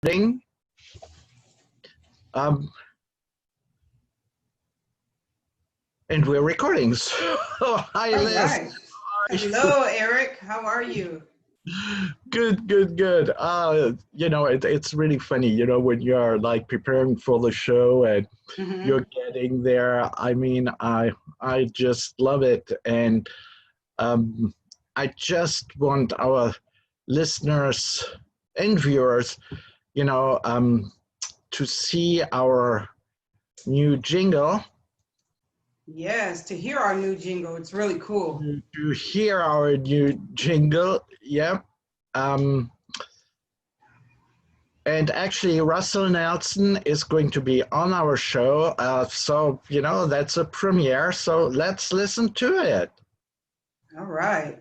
recording. Um, and we're recording. So, hi, All Liz. right. Hello, Eric. How are you? Good, good, good. It's really funny, when you're like preparing for the show and Mm-hmm. you're getting there. I just love it. And um, I just want our listeners and viewers, you know, um, to see our new jingle, Yes, to hear our new jingle, it's really cool. to hear our new jingle. Yeah. Um, and actually, Russell Nelson is going to be on our show. That's a premiere. So let's listen to it. All right.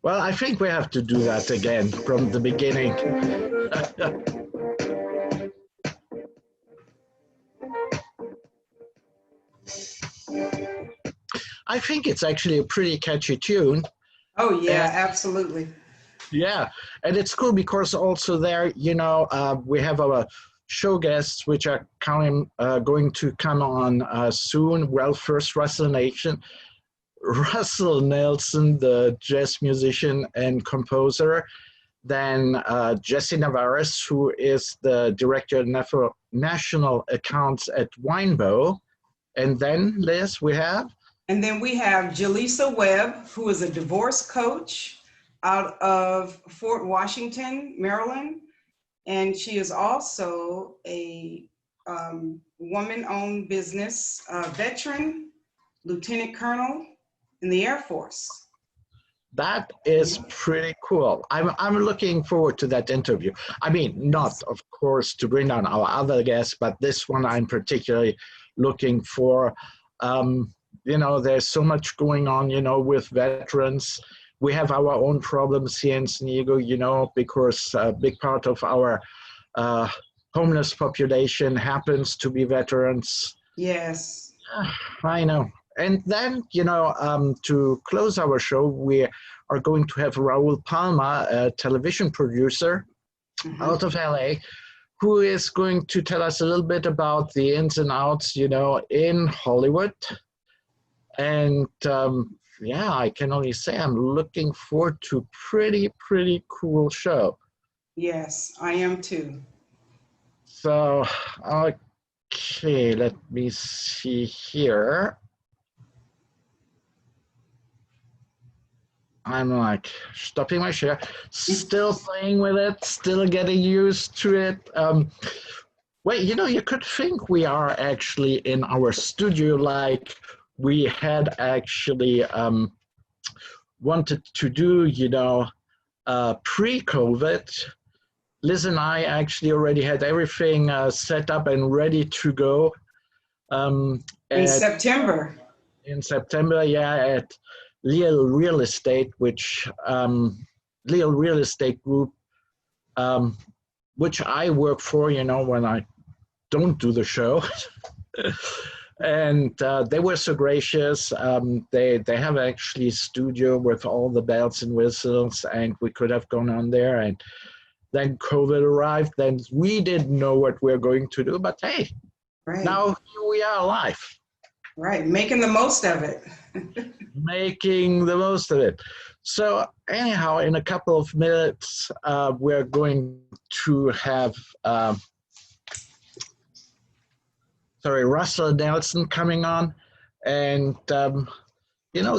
Well, I think we have to do that again from the beginning. I think it's actually a pretty catchy tune. Oh, yeah, And absolutely. yeah, and it's cool because also there, we have our show guests, which are going to come on soon. Well, first Russell Nelson, the jazz musician and composer. Then Jesse Nevarez, who is the director of national accounts at Winebow. And then, Liz, we have? And then we have Jolisa Webb, who is a divorce coach out of Fort Washington, Maryland. And she is also a woman-owned business veteran, lieutenant colonel in the Air Force. That is pretty cool. I'm looking forward to that interview. I mean, not, of course, to bring down our other guests, but this one I'm particularly looking for. There's so much going on, with veterans. We have our own problems here in San Diego, because a big part of our homeless population happens to be veterans. Yes. I know. And then, to close our show, we are going to have Raul Palma, a television producer out of LA, who is going to tell us a little bit about the ins and outs, in Hollywood. And I can only say I'm looking forward to pretty cool show. Yes, I am too. So, okay, let me see here. I'm like stopping my share, still playing with it, still getting used to it. Wait, you could think we are actually in our studio, like we had actually wanted to do, pre-COVID. Liz and I actually already had everything set up and ready to go. In September. In September, yeah, at Lizz Real Estate, which Lizz Real Estate Group, which I work for, when I don't do the show. And they were so gracious. They have actually a studio with all the bells and whistles, and we could have gone on there. And then COVID arrived. Then we didn't know what we're going to do, but hey, now here we are alive. Right, making the most of it. Making the most of it. So anyhow, in a couple of minutes, we're going to have Russell Nelson coming on. And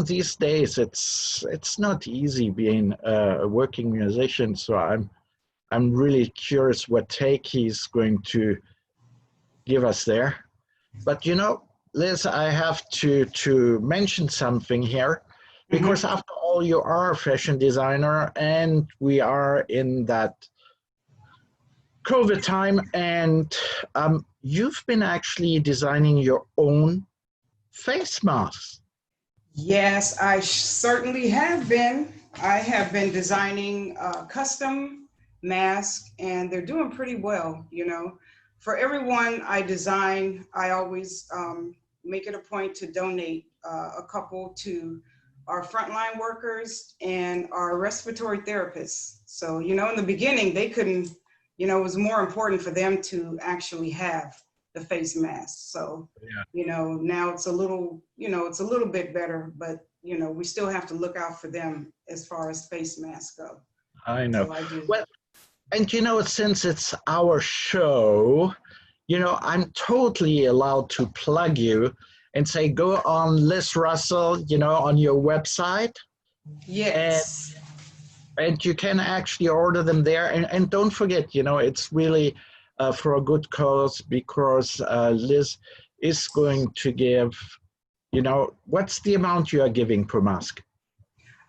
these days it's not easy being a working musician. So I'm really curious what take he's going to give us there. But Liz, I have to mention something here, because after all, you are a fashion designer, and we are in that COVID time, and you've been actually designing your own face masks. Yes, I certainly have been. I have been designing custom masks, and they're doing pretty well, For everyone I design, I always make it a point to donate a couple to our frontline workers and our respiratory therapists. So, you know, in the beginning, they couldn't, you know, it was more important for them to actually have the face mask. So, Yeah. you know, now it's a little, you know, it's a little bit better, but, you know, we still have to look out for them as far as face masks go. I know. So I do. Well, and you know, since it's our show, you know, I'm totally allowed to plug you and say, go on Liz Russell, you know, on your website. Yes. And you can actually order them there. And don't forget, you know, it's really for a good cause, because Liz is going to give, you know, what's the amount you are giving per mask?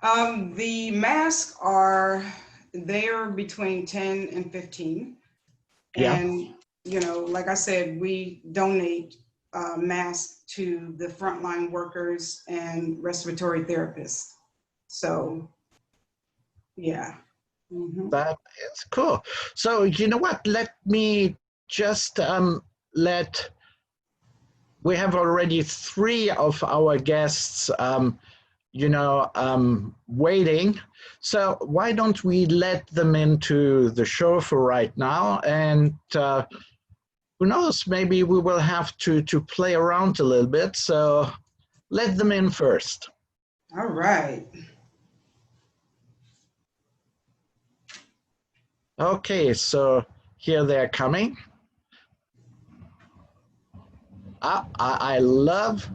The masks are, they're between 10 and 15. Yeah. And, you know, like I said, we donate masks to the frontline workers and respiratory therapists. So, yeah. Mm-hmm. That is cool. So, you know what? Let me just we have already 3 of our guests, you know, waiting. So why don't we let them into the show for right now? And who knows, maybe we will have to play around a little bit. So let them in first. All right. Okay, so here they're coming. I love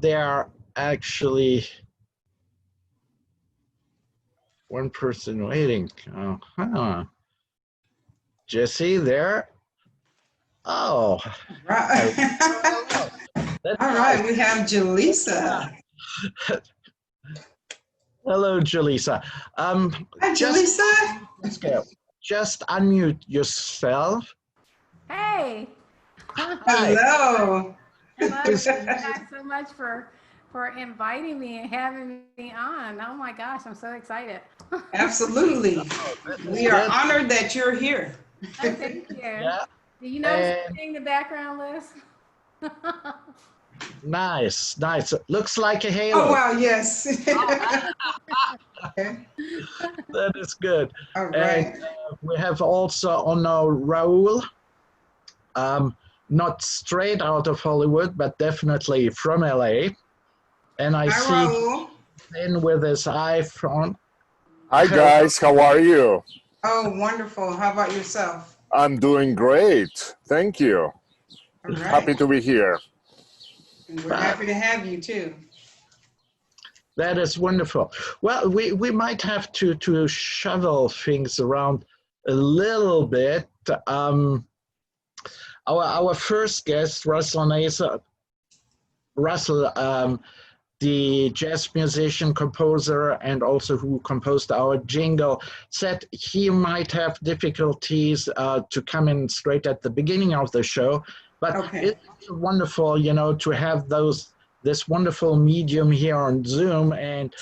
they're actually one person waiting. Jesse there. Oh. Right. All right, we have Jolisa. Hello, Jolisa. Hi, Jolisa. Just unmute yourself. Hey. Hello. Hello. Thank you guys so much for inviting me and having me on. Oh my gosh, I'm so excited. Absolutely. We are honored that you're here. Oh, thank you. Yeah. Do you notice anything in the background, Liz? Nice, nice. Looks like a halo. Oh, wow, yes. Okay. That is good. All right. And we have also on our Raul, not straight out of Hollywood, but definitely from LA. And I see Raul. in with his iPhone. Hi guys, how are you? Oh, wonderful. How about yourself? I'm doing great. Thank you. All right. Happy to be here. And we're happy to have you too. That is wonderful. Well, we might have to shovel things around a little bit. Our first guest, Russell, the jazz musician, composer, and also who composed our jingle, said he might have difficulties to come in straight at the beginning of the show, but it's wonderful, you know, to have this wonderful medium here on Zoom, and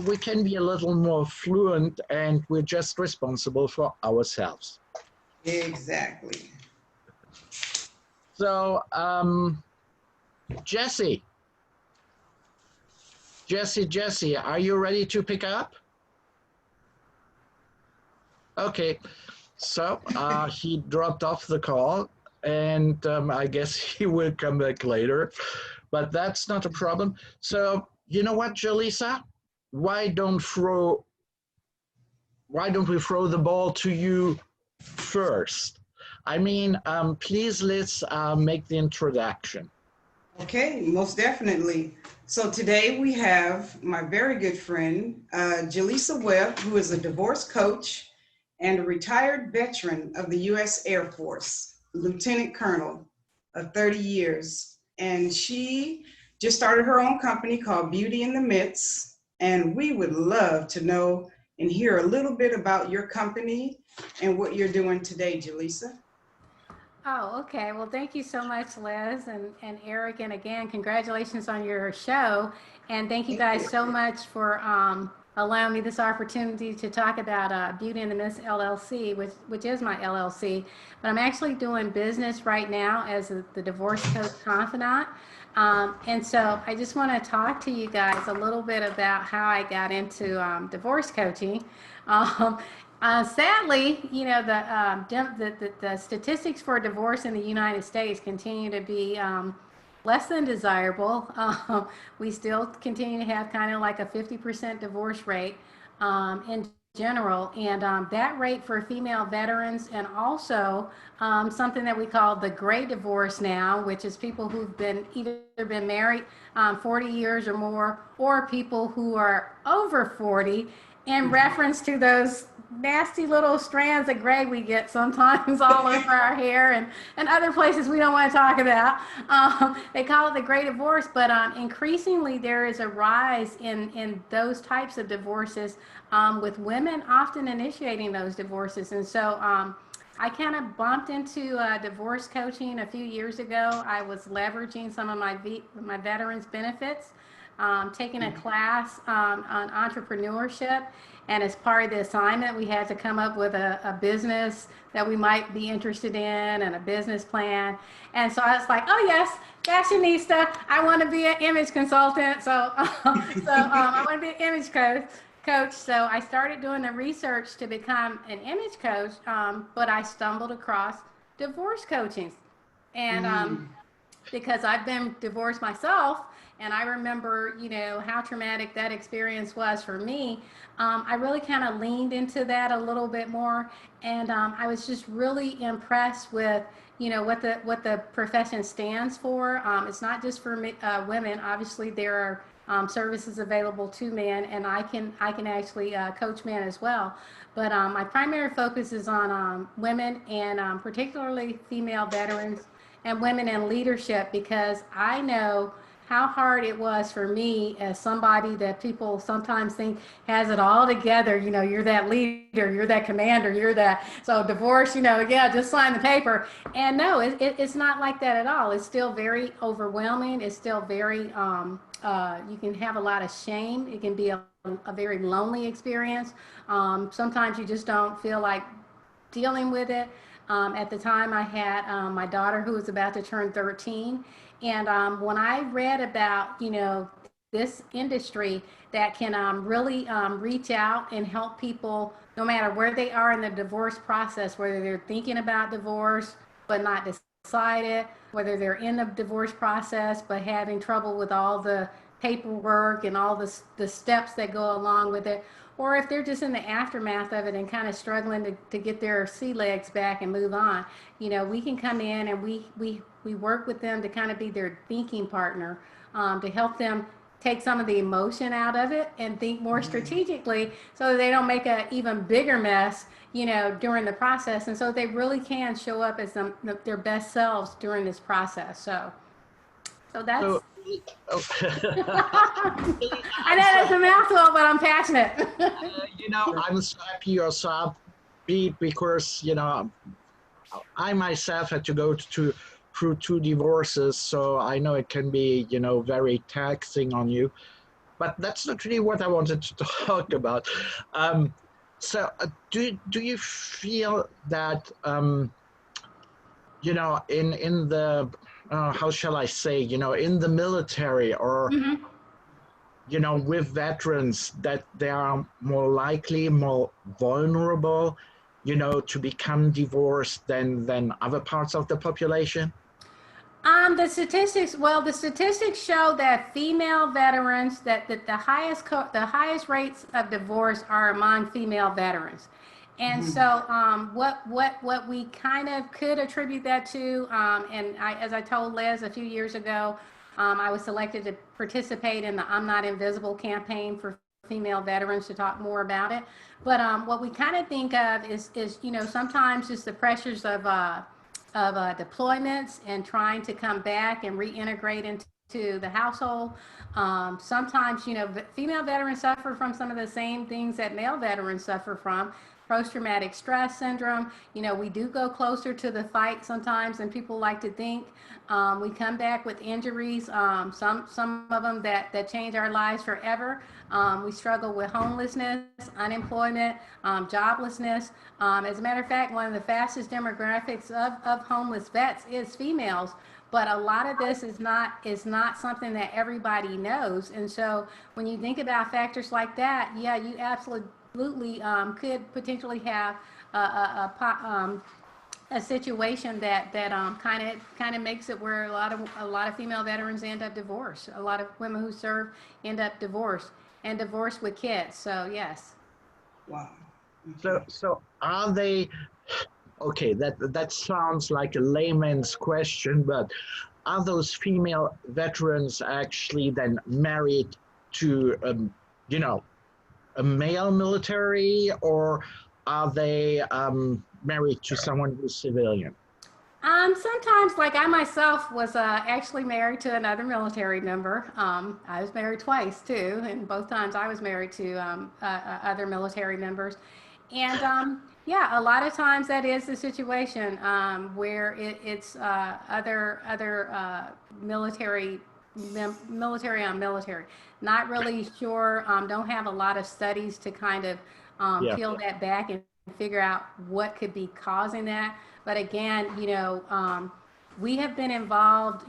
we can be a little more fluent, and we're just responsible for ourselves. Exactly. So, Jesse, are you ready to pick up? Okay, so he dropped off the call, and I guess he will come back later, but that's not a problem. So you know what, Jolisa? Why don't we throw the ball to you first? I mean, please let's make the introduction. Okay, most definitely. So today we have my very good friend, Jolisa Webb, who is a divorce coach and a retired veteran of the U.S. Air Force, Lieutenant Colonel of 30 years. And she just started her own company called Beauty in the Midst. And we would love to know and hear a little bit about your company and what you're doing today, Jolisa. Oh, okay. Well, thank you so much, Liz and Eric. And again, congratulations on your show. And thank you guys so much for allowing me this opportunity to talk about Beauty in the Midst LLC, which is my LLC. But I'm actually doing business right now as the divorce coach confidant. And so I just want to talk to you guys a little bit about how I got into divorce coaching. Um, Sadly, you know, the statistics for divorce in the United States continue to be less than desirable. We still continue to have kind of like a 50% divorce rate in general, and that rate for female veterans, and also something that we call the gray divorce now, which is people who've been either been married 40 years or more, or people who are over 40, in reference to those nasty little strands of gray we get sometimes all over our hair and other places we don't want to talk about. They call it the gray divorce, but increasingly there is a rise in those types of divorces, with women often initiating those divorces. And so I kind of bumped into divorce coaching a few years ago. I was leveraging some of my veterans benefits, taking a class on entrepreneurship. And as part of the assignment, we had to come up with a business that we might be interested in and a business plan. And so I was like, oh yes, fashionista, I want to be an image consultant. So, I want to be an image coach. So I started doing the research to become an image coach, but I stumbled across divorce coaching. And because I've been divorced myself, and I remember, you know, how traumatic that experience was for me. I really kind of leaned into that a little bit more, and I was just really impressed with, you know, what the profession stands for. It's not just for women. Obviously, there are services available to men, and I can actually coach men as well. But my primary focus is on women, and particularly female veterans and women in leadership, because I know how hard it was for me as somebody that people sometimes think has it all together. You know, you're that leader, you're that commander, you're that, so divorce, you know, yeah, just sign the paper. And no, it's not like that at all. It's still very overwhelming. It's still very, you can have a lot of shame. It can be a very lonely experience. Sometimes you just don't feel like dealing with it. At the time, I had my daughter who was about to turn 13. And when I read about, you know, this industry that can really reach out and help people no matter where they are in the divorce process, whether they're thinking about divorce but not decided, whether they're in the divorce process but having trouble with all the paperwork and all the steps that go along with it, or if they're just in the aftermath of it and kind of struggling to get their sea legs back and move on. You know, we can come in and we work with them to kind of be their thinking partner, to help them take some of the emotion out of it and think more strategically so that they don't make an even bigger mess, you know, during the process. And so they really can show up as their best selves during this process. So that's... So, I know that's a mouthful, but I'm passionate. you know, I'm so happy you're so upbeat because, you know, I myself had to go through 2 divorces, so I know it can be, you know, very taxing on you. But that's not really what I wanted to talk about. So do you feel that, you know, in the, how shall I say, you know, in the military or, you know, with veterans, that they are more likely, more vulnerable, you know, to become divorced than other parts of the population? The statistics show that female veterans, that the highest rates of divorce are among female veterans. And so what we kind of could attribute that to, and as I told Liz a few years ago, I was selected to participate in the I'm Not Invisible campaign for female veterans to talk more about it. But what we kind of think of is, you know, sometimes just the pressures of deployments and trying to come back and reintegrate into the household. Sometimes, you know, female veterans suffer from some of the same things that male veterans suffer from. Post-traumatic stress syndrome. You know, we do go closer to the fight sometimes than people like to think. We come back with injuries, some of them that change our lives forever. We struggle with homelessness, unemployment, joblessness. As a matter of fact, one of the fastest demographics of homeless vets is females. but a lot of this is not something that everybody knows. And so when you think about factors like that, yeah, you absolutely could potentially have a situation that kind of makes it where a lot of female veterans end up divorced. A lot of women who serve end up divorced and divorced with kids. So yes. Wow. So are they, okay, that sounds like a layman's question, but are those female veterans actually then married to, you know, a male military, or are they married to someone who's civilian? Sometimes, like I myself was actually married to another military member. I was married twice too, and both times I was married to other military members. And yeah, a lot of times that is the situation where it's other military on military. Not really sure. Don't have a lot of studies to kind of Yeah. peel that back and figure out what could be causing that. But again, we have been involved,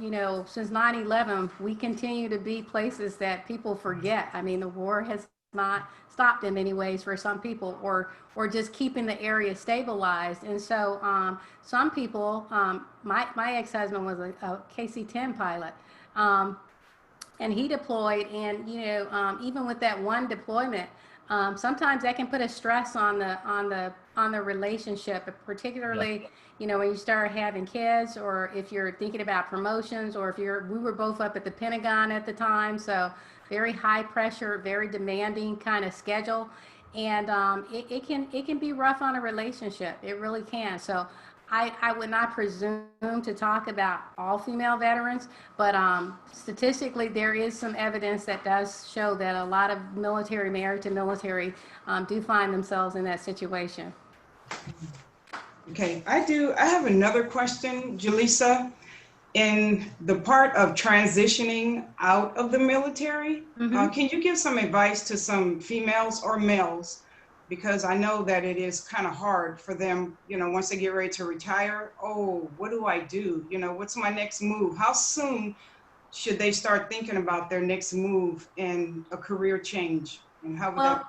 since 9/11. We continue to be places that people forget. I mean, the war has not stopped in many ways for some people, or just keeping the area stabilized. And so some people, my ex-husband was a KC-10 pilot, and he deployed. And even with that one deployment, sometimes that can put a stress on the relationship, particularly when you start having kids, or if you're thinking about promotions, or if we were both up at the Pentagon at the time, so very high pressure, very demanding kind of schedule. And it can be rough on a relationship. It really can. So I would not presume to talk about all female veterans, but statistically, there is some evidence that does show that a lot of military, married to military, do find themselves in that situation. Okay, I have another question, Jolisa. In the part of transitioning out of the military, can you give some advice to some females or males? Because I know that it is kind of hard for them, once they get ready to retire. Oh, what do I do? What's my next move? How soon should they start thinking about their next move and a career change? And how would that?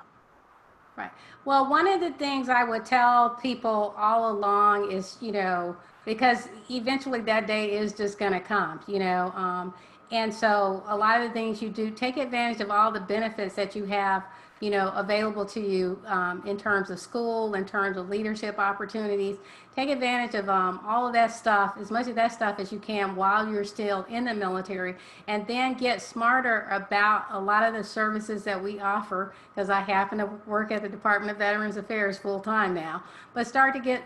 Right. Well, one of the things I would tell people all along is, because eventually that day is just going to come, and so a lot of the things you do, take advantage of all the benefits that you have, available to you in terms of school, in terms of leadership opportunities. Take advantage of all of that stuff, as much of that stuff as you can while you're still in the military, and then get smarter about a lot of the services that we offer, because I happen to work at the Department of Veterans Affairs full time now. But start to get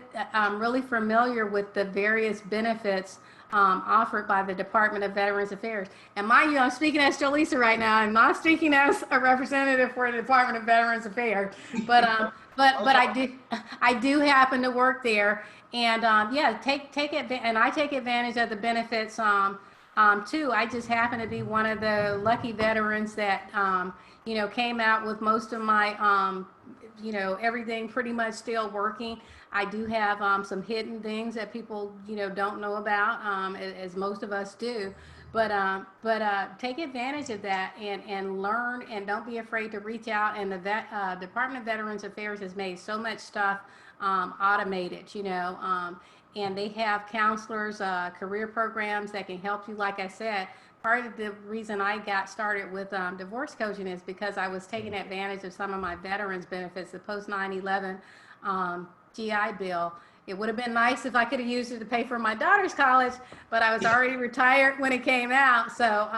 really familiar with the various benefits offered by the Department of Veterans Affairs. And mind you, I'm speaking as Jolisa right now. I'm not speaking as a representative for the Department of Veterans Affairs, but I do happen to work there. And yeah, take advantage, and I take advantage of the benefits too. I just happen to be one of the lucky veterans that came out with most of my everything pretty much still working. I do have some hidden things that people don't know about, as most of us do. But take advantage of that and learn, and don't be afraid to reach out. And the Department of Veterans Affairs has made so much stuff automated, and they have counselors, career programs that can help you. Like I said, part of the reason I got started with divorce coaching is because I was taking advantage of some of my veterans benefits, the post 9/11 GI Bill. It would have been nice if I could have used it to pay for my daughter's college, but I was already retired when it came out. So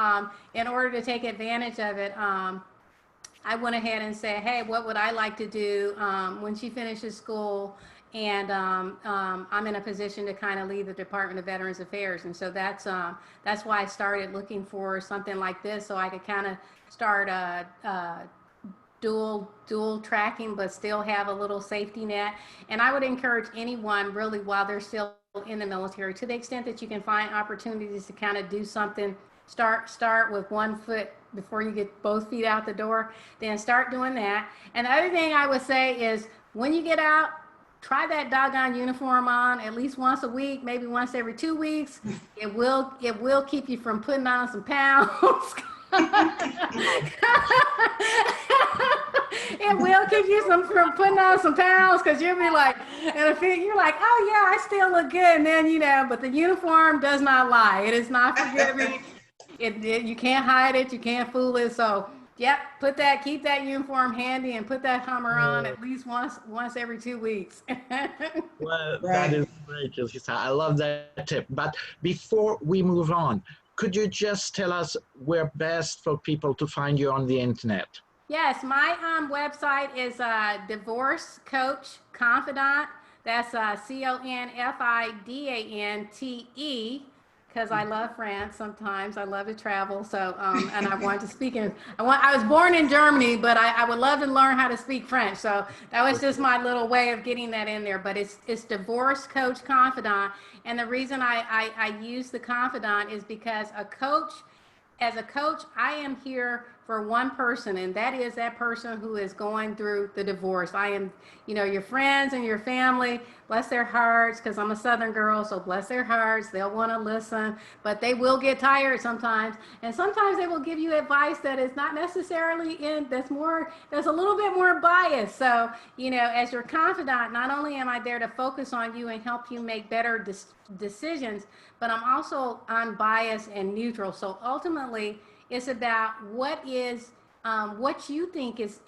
in order to take advantage of it, I went ahead and said, hey, what would I like to do when she finishes school? And I'm in a position to kind of lead the Department of Veterans Affairs. And so that's why I started looking for something like this, so I could kind of start dual tracking, but still have a little safety net. And I would encourage anyone really, while they're still in the military, to the extent that you can find opportunities to kind of do something, start with one foot before you get both feet out the door, then start doing that. And the other thing I would say is, when you get out, try that doggone uniform on at least once a week, maybe once every 2 weeks. It will keep you from putting on some pounds. It will keep you from putting on some pounds, because you'll be like, you're like, oh yeah, I still look good. And then, but the uniform does not lie. It is not forgiving. You can't hide it. You can't fool it. So, yep, keep that uniform handy and put that Hummer on at least once every 2 weeks. Well, that is great, Jolisa. I love that tip. But before we move on, could you just tell us where best for people to find you on the internet? Yes, my website is Divorce Coach Confidant. That's CONFIDANTE, because I love France sometimes. I love to travel. So, and I want to speak I was born in Germany, but I would love to learn how to speak French. So that was just my little way of getting that in there. But it's Divorce Coach Confidant. And the reason I use the confidant is because as a coach, I am here for one person, and that is that person who is going through the divorce. I am, your friends and your family, bless their hearts, because I'm a Southern girl, so bless their hearts. They'll want to listen, but they will get tired sometimes. And sometimes they will give you advice that is not necessarily that's a little bit more biased. So, as your confidant, not only am I there to focus on you and help you make better decisions, but I'm also unbiased and neutral. So ultimately, it's about what you think is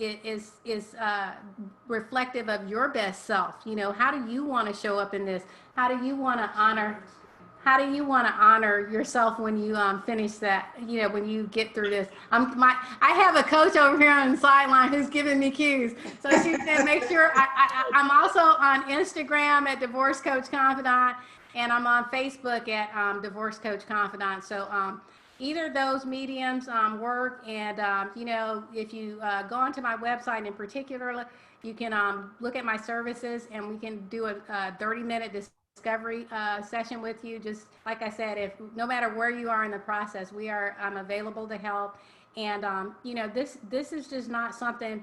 reflective of your best self. How do you want to show up in this? How do you want to honor yourself when you finish that? When you get through this. I have a coach over here on the sideline who's giving me cues. So she said, make sure I'm also on Instagram at Divorce Coach Confidant, and I'm on Facebook at Divorce Coach Confidant. So either of those mediums work. And, if you go onto my website in particular, you can look at my services, and we can do a 30-minute discovery session with you. Just like I said, no matter where you are in the process, I'm available to help. And, this is just not something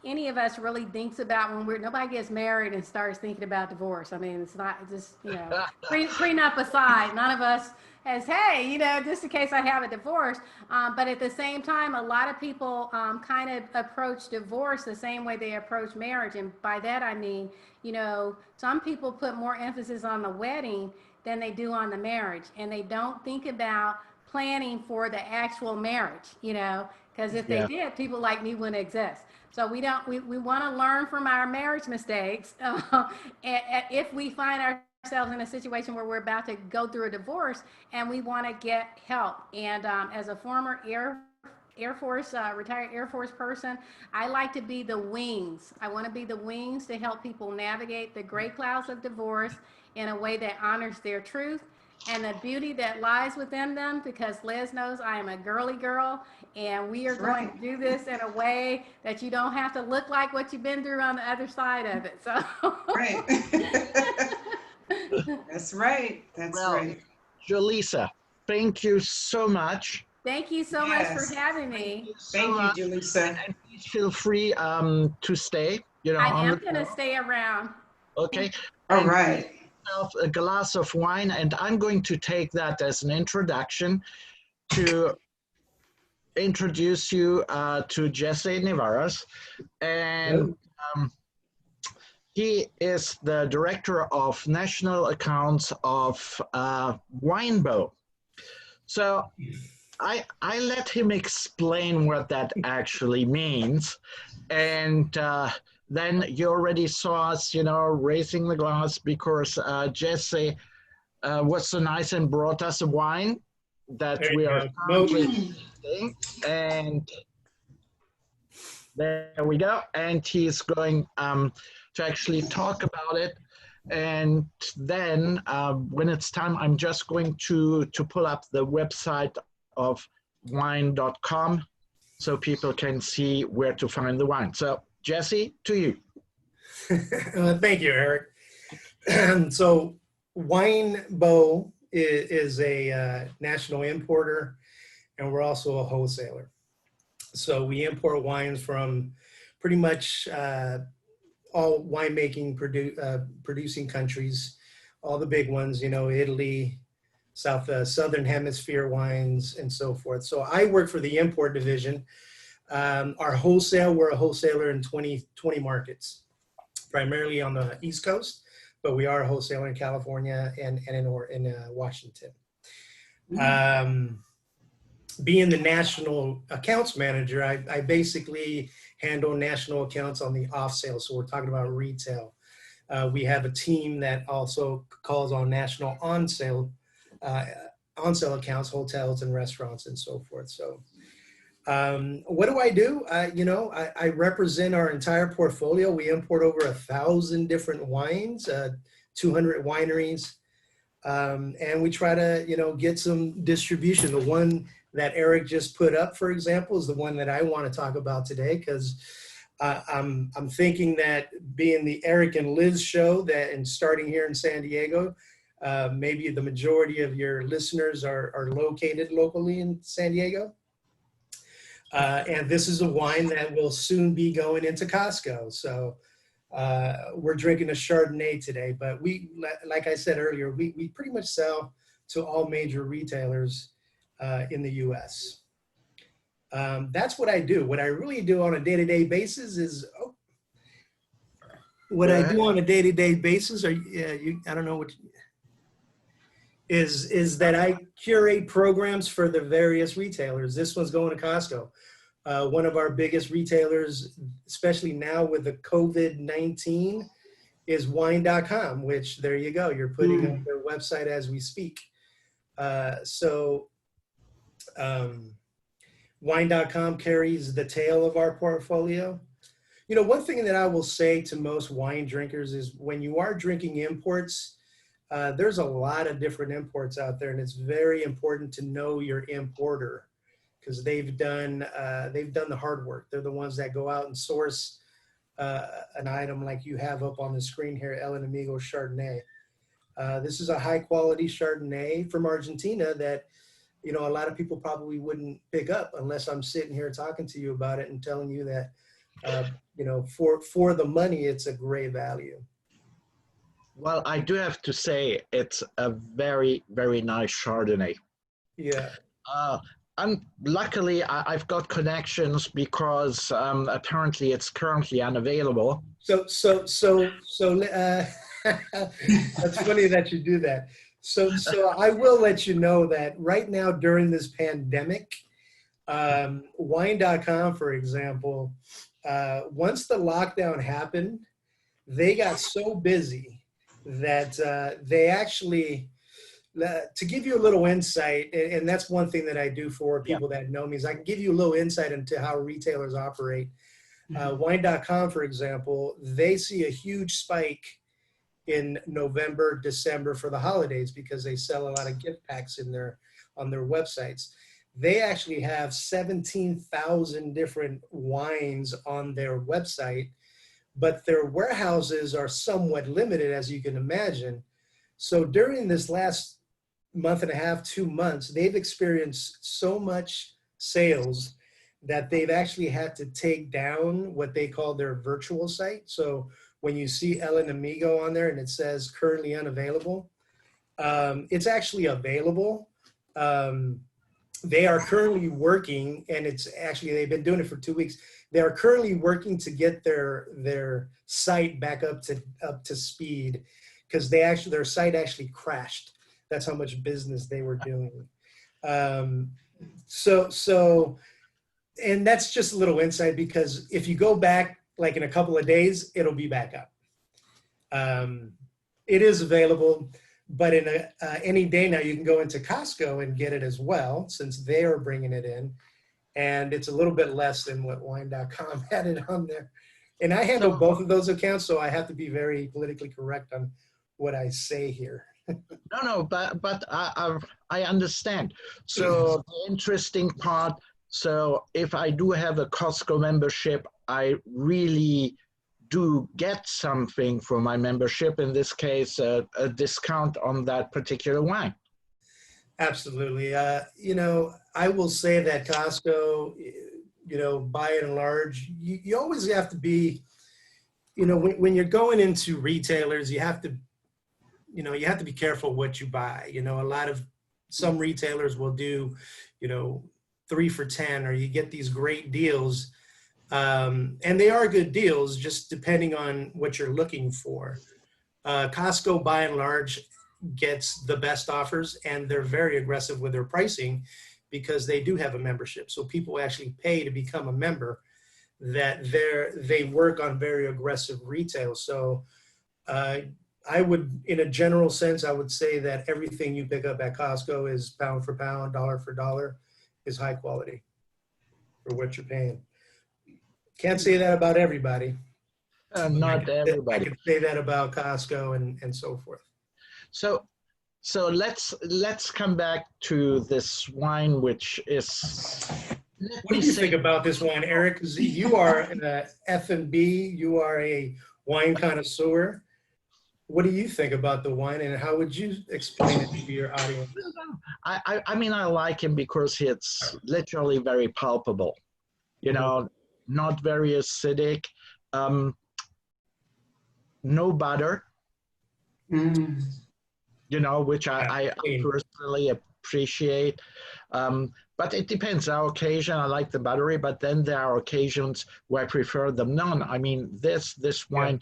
any of us really thinks about when nobody gets married and starts thinking about divorce. I mean, it's not just, prenup aside, none of us has, hey, just in case I have a divorce. But at the same time, a lot of people kind of approach divorce the same way they approach marriage. And by that, I mean, some people put more emphasis on the wedding than they do on the marriage. And they don't think about planning for the actual marriage, because if they did, people like me wouldn't exist. So we want to learn from our marriage mistakes. If we find ourselves in a situation where we're about to go through a divorce and we want to get help. And as a former Air Force, retired Air Force person, I like to be the wings. I want to be the wings to help people navigate the gray clouds of divorce in a way that honors their truth and the beauty that lies within them, because Liz knows I am a girly girl, and we are going to do this in a way that you don't have to look like what you've been through on the other side of it. So right. That's right. That's right. Jolisa, thank you so much. Thank you so much for having me. Thank you, Jolisa. And please feel free to stay. I am going to stay around. Okay. All right. A glass of wine, and I'm going to take that as an introduction to introduce you to Jesse Nevarez, and he is the director of national accounts of Winebow. So I let him explain what that actually means, and then you already saw us, raising the glass because Jesse was so nice and brought us a wine that we are currently tasting. And there we go. And he's going to actually talk about it. And then when it's time, I'm just going to pull up the website of wine.com so people can see where to find the wine. So Jesse, to you. Thank you, Eric. So Winebow is a national importer, and we're also a wholesaler. So we import wines from pretty much all winemaking producing countries, all the big ones, you know, Italy, Southern Hemisphere wines, and so forth. So I work for the import division. Our wholesale, we're a wholesaler in 20 markets, primarily on the East Coast, but we are a wholesaler in California and in Washington. Being the national accounts manager, I basically handle national accounts on the off sale. So we're talking about retail. We have a team that also calls on national on sale accounts, hotels and restaurants and so forth. So what do I do? I represent our entire portfolio. We import over 1,000 different wines, 200 wineries. And we try to, get some distribution. The one that Eric just put up, for example, is the one that I want to talk about today, because I'm thinking that being the Eric and Lizz show and starting here in San Diego, maybe the majority of your listeners are located locally in San Diego. And this is a wine that will soon be going into Costco. So we're drinking a Chardonnay today, but like I said earlier, we pretty much sell to all major retailers in the US. That's what I do. What I really do on a day-to-day basis is, I don't know what, is that I curate programs for the various retailers. This one's going to Costco. One of our biggest retailers, especially now with the COVID-19, is wine.com, which there you go. You're putting up their website as we speak. Wine.com carries the tail of our portfolio. One thing that I will say to most wine drinkers is when you are drinking imports, there's a lot of different imports out there, and it's very important to know your importer, because they've done the hard work. They're the ones that go out and source an item like you have up on the screen here, El Enemigo Chardonnay. This is a high quality Chardonnay from Argentina that, a lot of people probably wouldn't pick up unless I'm sitting here talking to you about it and telling you that, for the money, it's a great value. Well, I do have to say it's a very, very nice Chardonnay. Yeah. And luckily, I've got connections because apparently it's currently unavailable. So that's funny that you do that. So I will let you know that right now during this pandemic, wine.com, for example, once the lockdown happened, they got so busy that they actually, to give you a little insight, and that's one thing that I do for people that know me, is I can give you a little insight into how retailers operate. Wine.com, for example, they see a huge spike in November, December for the holidays because they sell a lot of gift packs on their websites. They actually have 17,000 different wines on their website, but their warehouses are somewhat limited, as you can imagine. So during this last month and a half, 2 months, they've experienced so much sales that they've actually had to take down what they call their virtual site. So when you see El Enemigo on there and it says currently unavailable, it's actually available. They are currently working, and they've been doing it for 2 weeks. They are currently working to get their site back up to speed, because their site actually crashed. That's how much business they were doing. And that's just a little insight, because if you go back like in a couple of days, it'll be back up. It is available, but in any day now you can go into Costco and get it as well, since they are bringing it in. And it's a little bit less than what wine.com had it on there. And I handle both of those accounts, so I have to be very politically correct on what I say here. No, but I understand. So the interesting part, so if I do have a Costco membership, I really do get something for my membership, in this case, a discount on that particular wine. Absolutely. I will say that Costco, by and large, you always have to be, you know, when you're going into retailers, you have to be careful what you buy. You know, some retailers will do, you know, 3 for $10, or you get these great deals. And they are good deals, just depending on what you're looking for. Costco, by and large, gets the best offers, and they're very aggressive with their pricing because they do have a membership. So people actually pay to become a member. That they work on very aggressive retail. So I would, in a general sense, I would say that everything you pick up at Costco is pound for pound, dollar for dollar, is high quality for what you're paying. Can't say that about everybody. Not everybody. I can say that about Costco and so forth. So let's come back to this wine, which is. What do you think about this wine, Eric? 'Cause you are an F&B, you are a wine connoisseur. What do you think about the wine, and how would you explain it to your audience? I mean, I like him because it's literally very palpable. You know, not very acidic. No butter. You know, which I personally appreciate. But it depends. Our occasion, I like the buttery, but then there are occasions where I prefer the none. I mean, this wine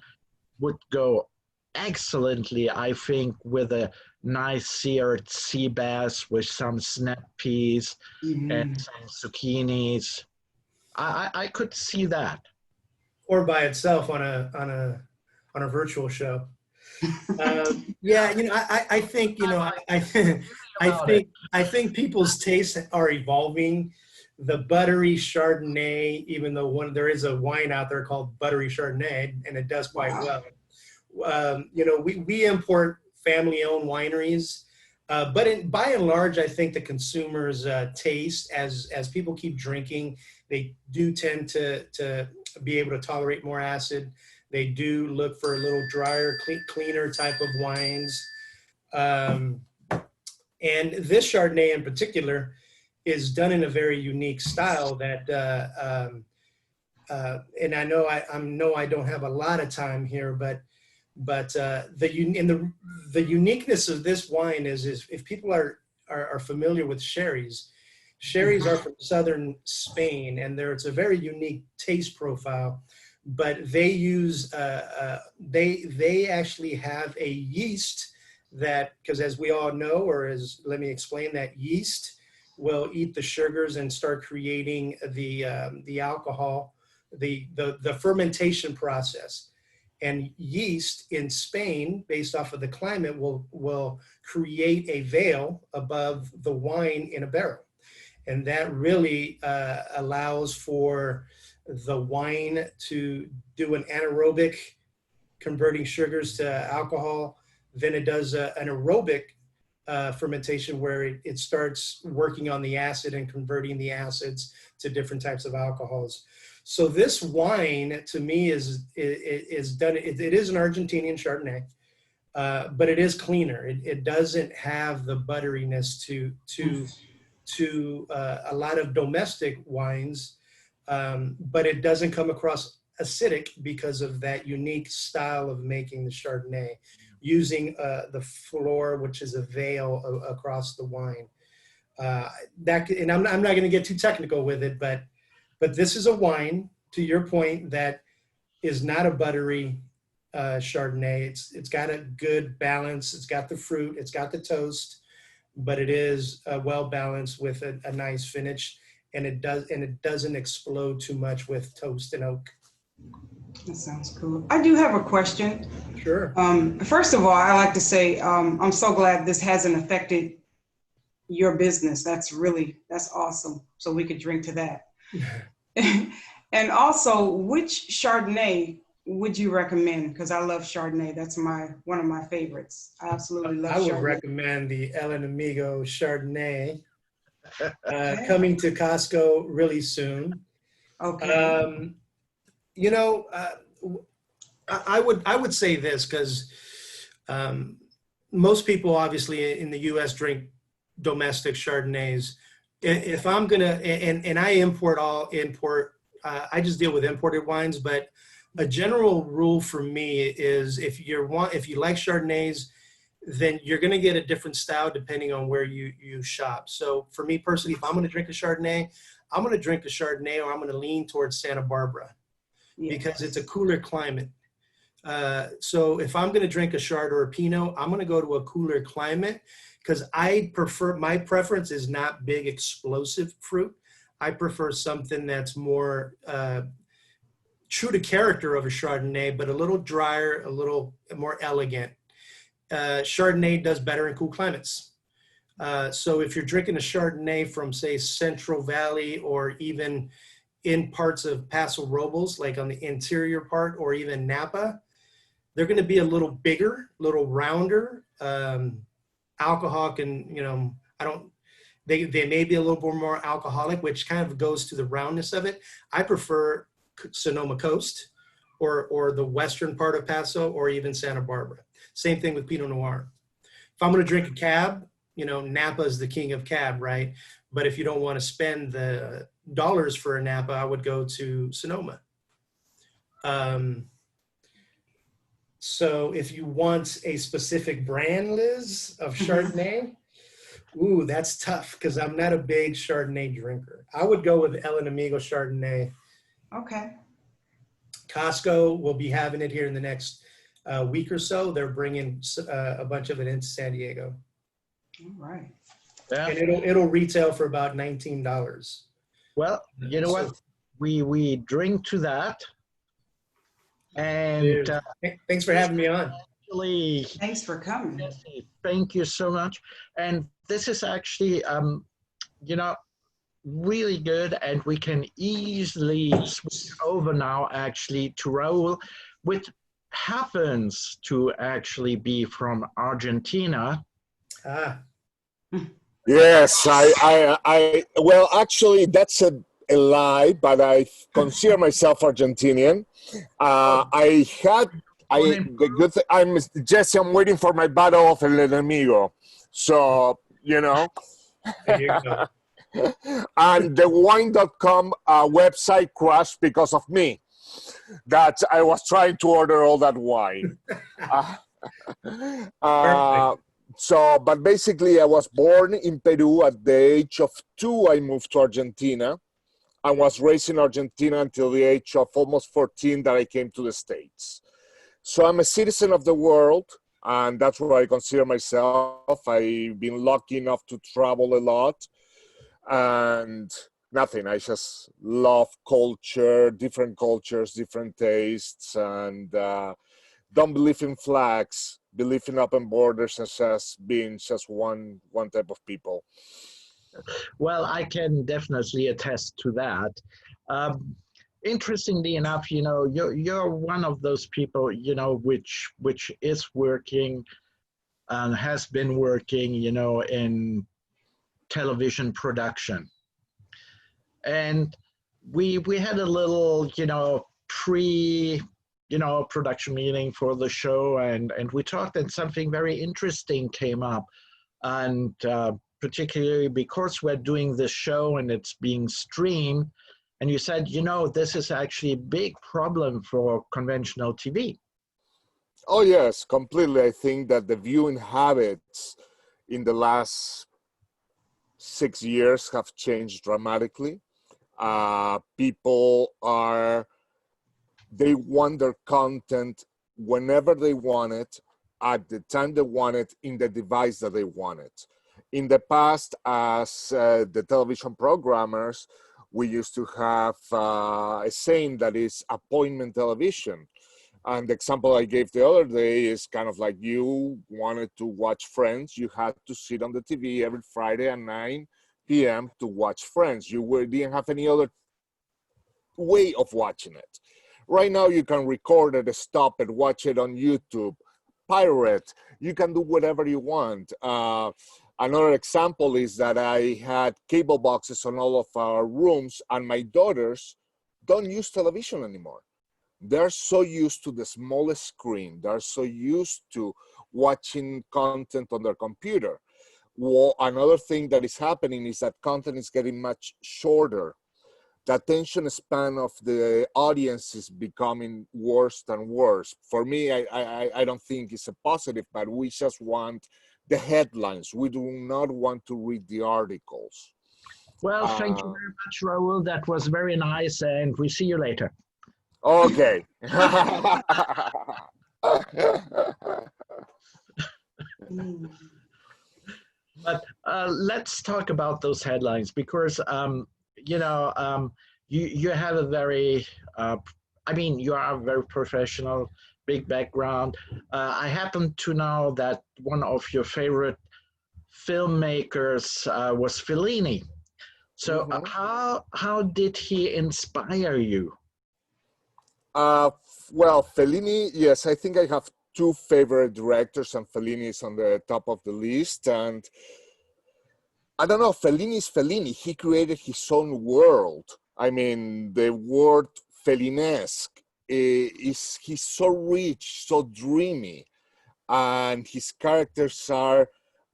would go excellently, I think, with a nice seared sea bass with some snap peas and some zucchinis. I could see that. Or by itself on a virtual show. Yeah, you know, I think, you know, I think people's tastes are evolving. The buttery Chardonnay, even though there is a wine out there called buttery Chardonnay, and it does quite well. You know, we import family-owned wineries, but by and large, I think the consumers' taste, as people keep drinking, they do tend to be able to tolerate more acid. They do look for a little drier, cleaner type of wines. And this Chardonnay in particular is done in a very unique style that, and I know I don't have a lot of time here, but the uniqueness of this wine is if people are familiar with sherries are from southern Spain, and it's a very unique taste profile. But they use they actually have a yeast that, because as we all know, let me explain, that yeast will eat the sugars and start creating the alcohol, the fermentation process. And yeast in Spain, based off of the climate, will create a veil above the wine in a barrel, and that really allows for the wine to do an anaerobic, converting sugars to alcohol. Then it does an aerobic fermentation where it starts working on the acid and converting the acids to different types of alcohols. So this wine, to me, is done. It is an Argentinian Chardonnay, but it is cleaner. It doesn't have the butteriness to a lot of domestic wines. But it doesn't come across acidic because of that unique style of making the Chardonnay, using the flor, which is a veil across the wine. And I'm not going to get too technical with it, but this is a wine, to your point, that is not a buttery Chardonnay. It's got a good balance. It's got the fruit. It's got the toast, but it is well balanced with a nice finish. And it doesn't explode too much with toast and oak. That sounds cool. I do have a question. Sure. First of all, I like to say I'm so glad this hasn't affected your business. That's awesome. So we could drink to that. And also, which Chardonnay would you recommend? Because I love Chardonnay. That's one of my favorites. I absolutely love Chardonnay. I would recommend the El Enemigo Chardonnay. Coming to Costco really soon. Okay. You know, I would say this, because most people obviously in the U.S. drink domestic Chardonnays. If I'm gonna, and I import, I just deal with imported wines, but A general rule for me is if you like Chardonnays, then you're going to get a different style depending on where you shop. So for me personally, if I'm going to drink a Chardonnay, I'm going to drink a Chardonnay, or I'm going to lean towards Santa Barbara because it's a cooler climate. So if I'm going to drink a Chard or a Pinot, I'm going to go to a cooler climate because my preference is not big explosive fruit. I prefer something that's more true to character of a Chardonnay, but a little drier, a little more elegant. Chardonnay does better in cool climates. So if you're drinking a Chardonnay from, say, Central Valley, or even in parts of Paso Robles, like on the interior part, or even Napa, they're going to be a little bigger, a little rounder. Alcohol can, they may be a little bit more alcoholic, which kind of goes to the roundness of it. I prefer Sonoma Coast or the western part of Paso, or even Santa Barbara. Same thing with Pinot Noir. If I'm going to drink a cab, Napa is the king of cab, right? But if you don't want to spend the dollars for a Napa, I would go to Sonoma. So if you want a specific brand, Liz, of Chardonnay, ooh, that's tough because I'm not a big Chardonnay drinker. I would go with El Enemigo Chardonnay. Okay. Costco will be having it here in the next week or so. They're bringing a bunch of it into San Diego. All right. Yeah. And it'll retail for about $19. Well, you know what? We drink to that. And thanks for having me on. Actually, Thanks for coming. Jesse, thank you so much. And this is actually, really good. And we can easily switch over now, actually, to Raul, which happens to actually be from Argentina. Yes, well, actually, that's a lie, but I consider myself Argentinian. I'm Jesse, I'm waiting for my bottle of El Enemigo. So, There you go. And the wine.com website crashed because of me. That I was trying to order all that wine. But basically I was born in Peru. At the age of 2, I moved to Argentina. I was raised in Argentina until the age of almost 14 that I came to the States. So I'm a citizen of the world, and that's where I consider myself. I've been lucky enough to travel a lot, and nothing. I just love culture, different cultures, different tastes, and don't believe in flags, believe in open borders and just being just one type of people. Well, I can definitely attest to that. Interestingly enough, you're one of those people, which is working and has been working, in television production. And we had a little, production meeting for the show, and we talked, and something very interesting came up. And particularly because we're doing this show and it's being streamed, and you said, this is actually a big problem for conventional TV. Oh, yes, completely. I think that the viewing habits in the last 6 years have changed dramatically. People they want their content whenever they want it, at the time they want it, in the device that they want it. In the past, as the television programmers, we used to have a saying that is appointment television. And the example I gave the other day is kind of like, you wanted to watch Friends, you had to sit on the TV every Friday at 9 p.m. to watch Friends. You didn't have any other way of watching it. Right now, you can record it, stop it, watch it on YouTube, pirate. You can do whatever you want. Another example is that I had cable boxes on all of our rooms, and my daughters don't use television anymore. They're so used to the smallest screen. They're so used to watching content on their computer. Well, another thing that is happening is that content is getting much shorter. the attention span of the audience is becoming worse and worse. For me, I don't think it's a positive, but we just want the headlines. We do not want to read the articles. Well, thank you very much, Raul. That was very nice, and we see you later. Okay. But let's talk about those headlines because, you have a very, you are very professional, big background. I happen to know that one of your favorite filmmakers was Fellini. So how did he inspire you? Well, Fellini, yes, I think I have two favorite directors, and Fellini is on the top of the list. And I don't know, Fellini is Fellini. He created his own world. I mean, the word Fellinesque he's so rich, so dreamy, and his characters are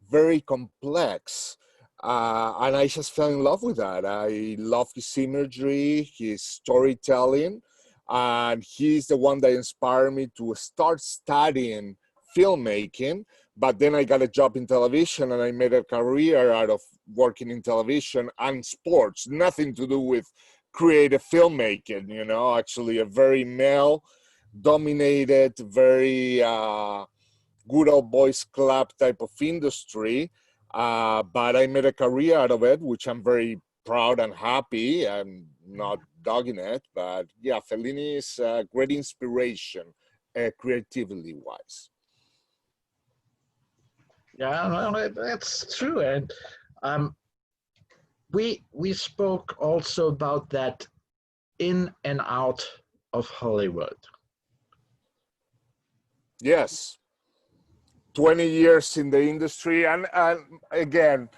very complex. And I just fell in love with that. I love his imagery, his storytelling, and he's the one that inspired me to start studying filmmaking. But then I got a job in television, and I made a career out of working in television and sports, nothing to do with creative filmmaking, actually a very male dominated, very good old boys club type of industry. But I made a career out of it, which I'm very proud and happy. I'm not dogging it, but yeah, Fellini is a great inspiration, creatively wise. Yeah, well, that's true. And we spoke also about that in and out of Hollywood. Yes. 20 years in the industry. And again,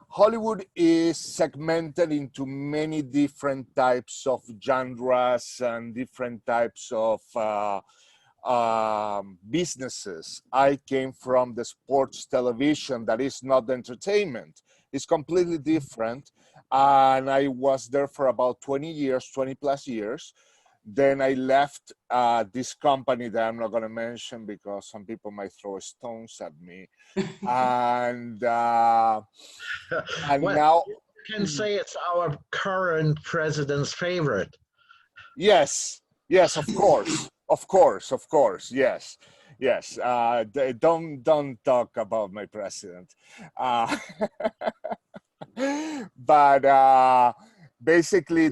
Hollywood is segmented into many different types of genres and different types of businesses. I came from the sports television that is not entertainment. It's completely different. And I was there for about 20 years, 20 plus years. Then I left this company that I'm not going to mention because some people might throw stones at me. And Well, now you can say it's our current president's favorite. Yes, of course, yes. Don't talk about my president. But basically,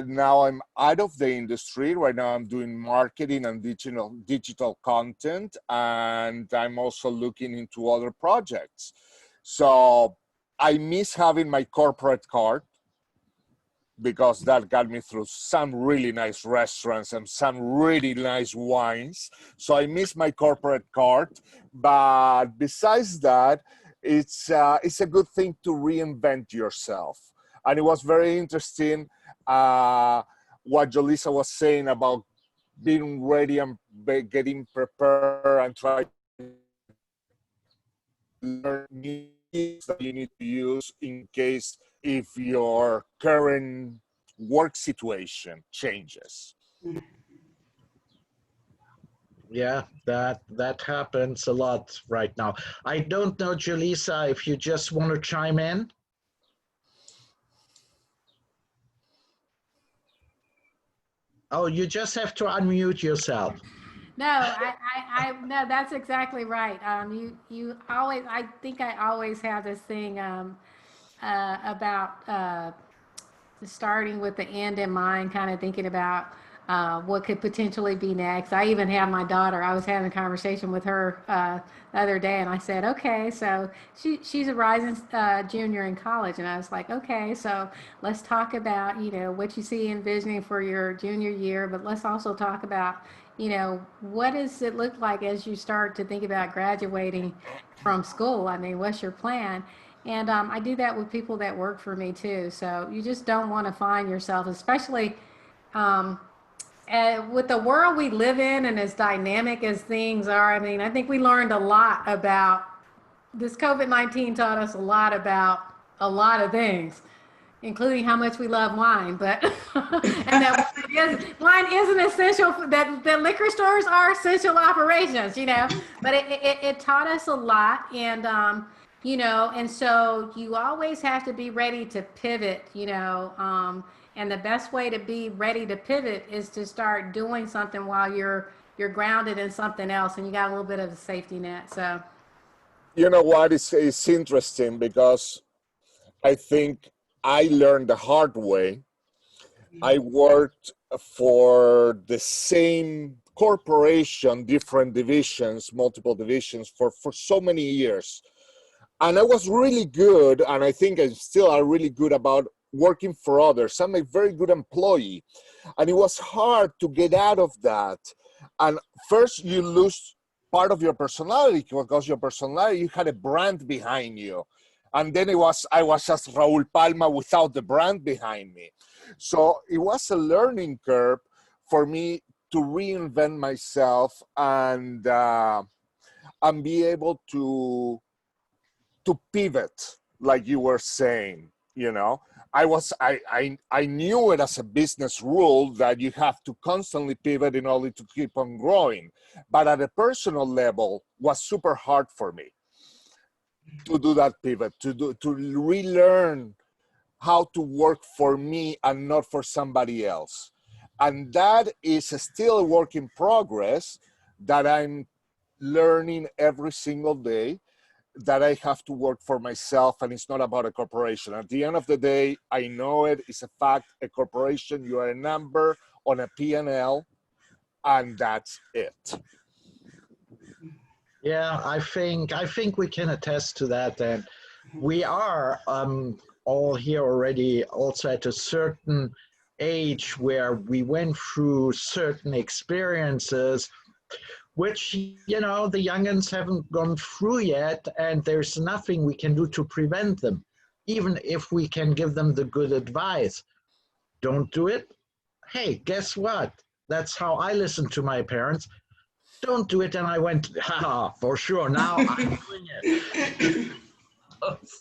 now I'm out of the industry. Right now, I'm doing marketing and digital content, and I'm also looking into other projects. So I miss having my corporate card, because that got me through some really nice restaurants and some really nice wines. So I miss my corporate card. But besides that, it's a good thing to reinvent yourself. And it was very interesting what Jolisa was saying about being ready and getting prepared and trying to learn new things that you need to use in case if your current work situation changes. Yeah, that happens a lot right now. I don't know, Jolisa, if you just want to chime in. Oh, you just have to unmute yourself. No, no, that's exactly right. You always, I think I always have this thing about starting with the end in mind, kind of thinking about what could potentially be next. I even have my daughter. I was having a conversation with her the other day, and I said, okay, so she's a rising junior in college, and I was like, okay, so let's talk about what you see envisioning for your junior year, but let's also talk about what does it look like as you start to think about graduating from school? I mean, what's your plan? And I do that with people that work for me too. So you just don't want to find yourself, especially with the world we live in and as dynamic as things are. I mean, I think we learned a lot about this. COVID-19 taught us a lot about a lot of things. including how much we love wine, but and that wine is an essential, that liquor stores are essential operations, you know, but it taught us a lot. And you know, and so you always have to be ready to pivot, you know, and the best way to be ready to pivot is to start doing something while you're grounded in something else, and you got a little bit of a safety net. So You know what? It's interesting because I think I learned the hard way. I worked for the same corporation, different divisions, multiple divisions for so many years. And I was really good, and I think I still are really good about working for others. I'm a very good employee. And it was hard to get out of that. And first you lose part of your personality, because your personality, you had a brand behind you. And then I was just Raul Palma without the brand behind me. So it was a learning curve for me to reinvent myself and be able to pivot, like you were saying. You know, I knew it as a business rule that you have to constantly pivot in order to keep on growing. But at a personal level, was super hard for me to do that pivot, to relearn how to work for me and not for somebody else. And that is still a work in progress that I'm learning every single day, that I have to work for myself, and it's not about a corporation. At the end of the day, I know it's a fact. A corporation, you are a number on a P&L, and that's it. Yeah, I think we can attest to that, and we are all here already also at a certain age where we went through certain experiences which, you know, the youngins haven't gone through yet, and there's nothing we can do to prevent them, even if we can give them the good advice. Don't do it. Hey, guess what? That's how I listened to my parents. Don't do it. And I went, haha, for sure. Now I'm doing it.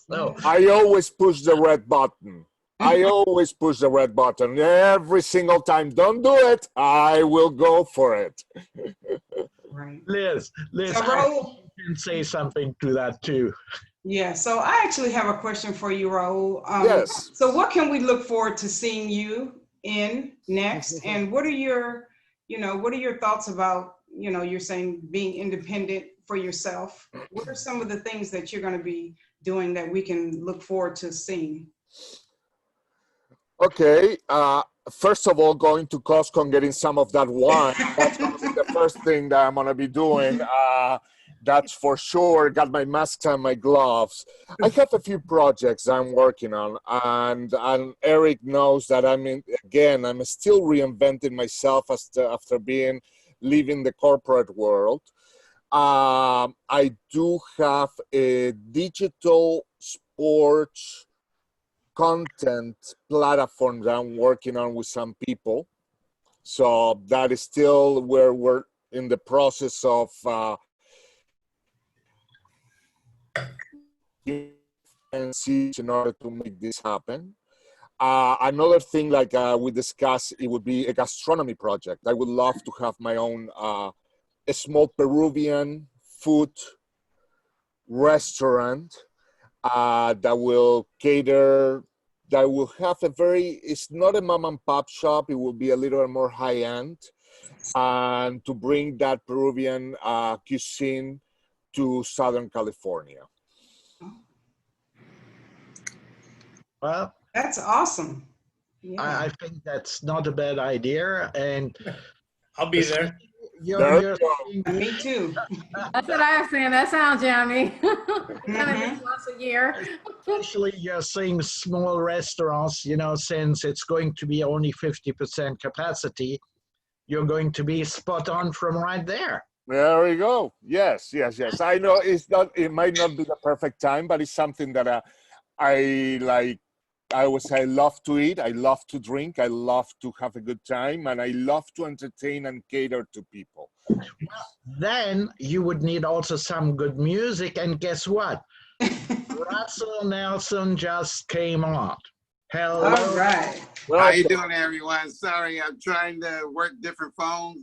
So I always push the red button. I always push the red button every single time. Don't do it. I will go for it. Right. Liz, So, Raul, you can say something to that too. yeah, so I actually have a question for you, Raul. Yes. So what can we look forward to seeing you in next? And what are your, what are your thoughts about, you're saying being independent for yourself? What are some of the things that you're going to be doing that we can look forward to seeing? Okay. First of all, going to Costco and getting some of that wine. That's going to be the first thing that I'm going to be doing. That's for sure. Got my masks and my gloves. I have a few projects I'm working on, and Eric knows that I'm still reinventing myself after leaving the corporate world. I do have a digital sports content platform that I'm working on with some people. So that is still where we're in the process of in order to make this happen. Another thing, like we discussed, it would be a gastronomy project. I would love to have my own a small Peruvian food restaurant that will have it's not a mom and pop shop, it will be a little more high end, and to bring that Peruvian cuisine to Southern California. Well, that's awesome. Yeah. I think that's not a bad idea, and I'll be there. Me too. That's what I was saying. That sounds yummy. Once a year. Especially you're seeing small restaurants, since it's going to be only 50% capacity, you're going to be spot on from right there. There we go. Yes. I know it might not be the perfect time, but it's something that I like. I always say I love to eat, I love to drink, I love to have a good time, and I love to entertain and cater to people. Then you would need also some good music, and guess what? Russell Nelson just came on. Hello. All right. How you doing, everyone? Sorry, I'm trying to work different phones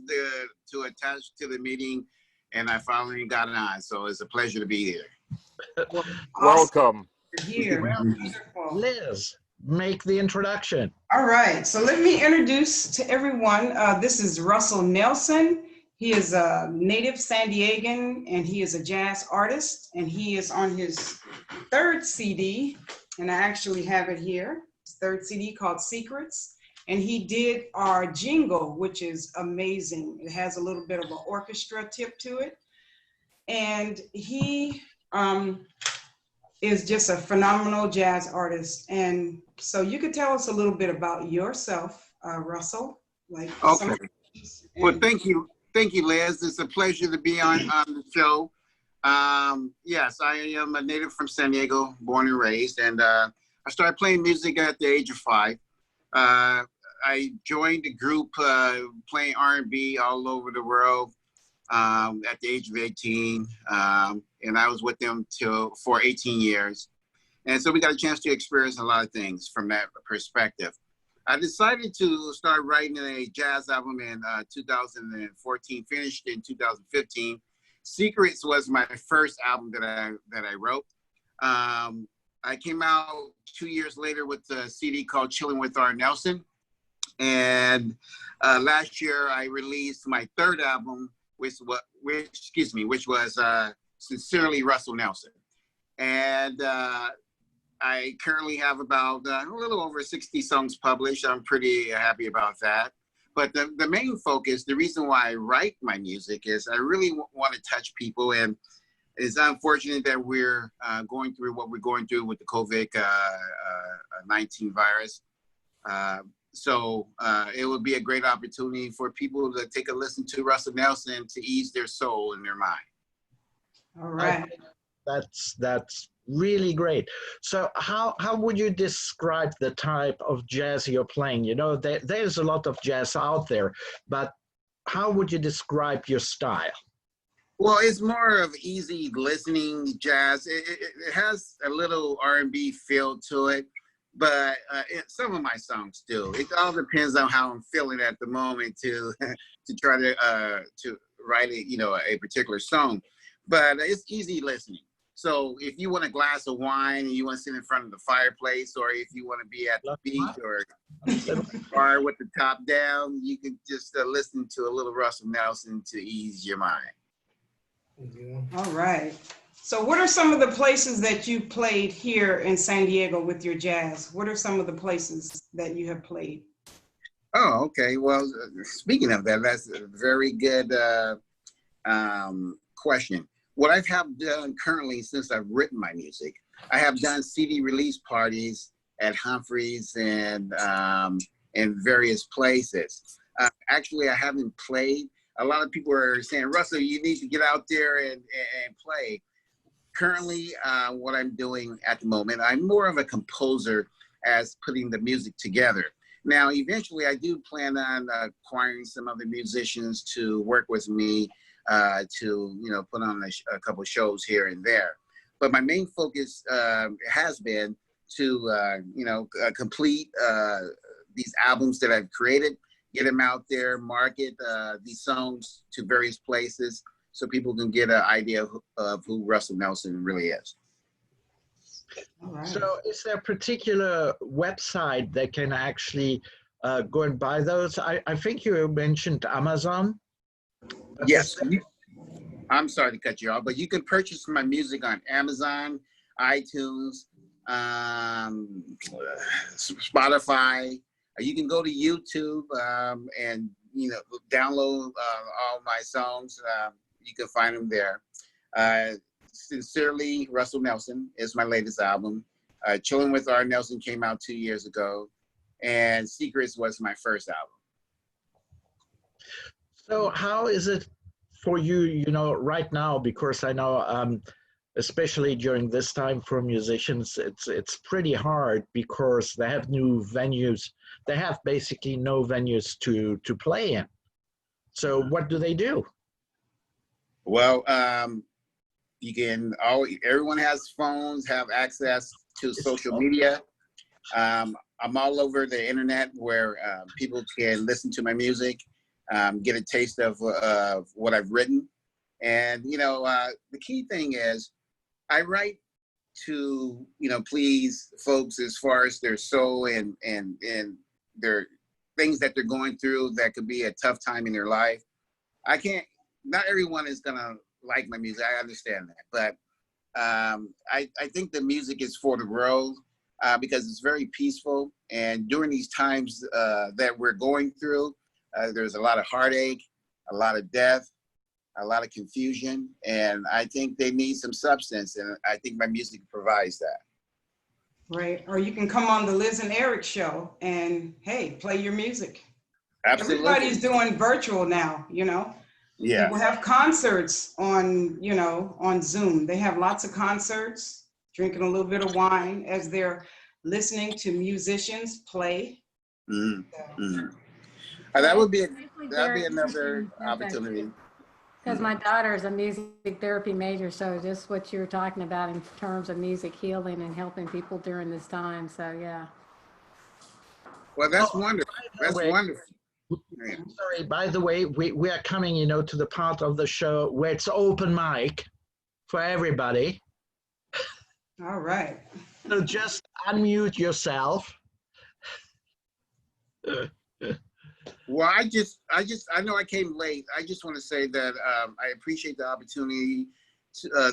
to attach to the meeting, and I finally got it on. So it's a pleasure to be here. Welcome. Here. Well, Wonderful. Liz, make the introduction. All right, so let me introduce to everyone. This is Russell Nelson. He is a native San Diegan, and he is a jazz artist, and he is on his third CD, and I actually have it here. His third CD called Secrets, and he did our jingle, which is amazing. It has a little bit of an orchestra tip to it, and he is just a phenomenal jazz artist. And so you could tell us a little bit about yourself, Russell. Okay. Well, thank you, Liz. It's a pleasure to be on the show. Yes, I am a native from San Diego, born and raised, and I started playing music at the age of 5. I joined a group playing R&B all over the world at the age of 18, and I was with them for 18 years. And so we got a chance to experience a lot of things from that perspective. I decided to start writing a jazz album in 2014, finished in 2015. Secrets was my first album that I wrote. I came out 2 years later with a CD called Chilling with R. Nelson. And last year I released my third album, which was Sincerely Russell Nelson. And I currently have about a little over 60 songs published. I'm pretty happy about that. But the main focus, the reason why I write my music is I really want to touch people. And it's unfortunate that we're going through what we're going through with the COVID-19 virus. So it would be a great opportunity for people to take a listen to Russell Nelson to ease their soul and their mind. All right. That's really great. So how would you describe the type of jazz you're playing? You know, there's a lot of jazz out there, but how would you describe your style? Well, it's more of easy listening jazz. It has a little R&B feel to it, but some of my songs do. It all depends on how I'm feeling at the moment to try to write a particular song. But it's easy listening. So if you want a glass of wine and you want to sit in front of the fireplace, or if you want to be at the beach or bar with the top down, you can just listen to a little Russell Nelson to ease your mind. All right. So what are some of the places that you played here in San Diego with your jazz? What are some of the places that you have played? Oh, okay. Well, speaking of that, that's a very good question. What I have done currently since I've written my music, I have done CD release parties at Humphreys and various places. Actually, I haven't played. A lot of people are saying, Russell, you need to get out there and play. Currently, what I'm doing at the moment, I'm more of a composer as putting the music together. Now, eventually, I do plan on acquiring some other musicians to work with me to put on a couple shows here and there. But my main focus has been to complete these albums that I've created, get them out there, market these songs to various places so people can get an idea of who Russell Nelson really is. All right. So is there a particular website that can actually go and buy those? I think you mentioned Amazon. Yes. I'm sorry to cut you off, but you can purchase my music on Amazon, iTunes, Spotify. You can go to YouTube and download all my songs. You can find them there. Sincerely, Russell Nelson is my latest album. Chilling with R. Nelson came out 2 years ago, and Secrets was my first album. So how is it for you, right now, because I know, especially during this time for musicians, it's pretty hard because they have new venues. They have basically no venues to play in. So what do they do? Well, everyone has phones, have access to social media. I'm all over the internet where people can listen to my music, get a taste of what I've written. And, you know, the key thing is I write to, you know, please folks as far as their soul and their things that they're going through that could be a tough time in their life. Not everyone is going to like my music. I understand that. But I think the music is for the world because it's very peaceful. And during these times that we're going through, there's a lot of heartache, a lot of death, a lot of confusion. And I think they need some substance. And I think my music provides that. Right. Or you can come on the Lizz and Eric show and, hey, play your music. Absolutely. Everybody's doing virtual now, you know. Yeah. People have concerts on, you know, on Zoom. They have lots of concerts, drinking a little bit of wine as they're listening to musicians play. That would be another opportunity. Because my daughter is a music therapy major, so just what you were talking about in terms of music healing and helping people during this time. So yeah. Well, that's wonderful. That's wonderful. Yeah. Sorry, by the way, we are coming, you know, to the part of the show where it's open mic for everybody. All right. So just unmute yourself. Well, I know I came late. I just want to say that I appreciate the opportunity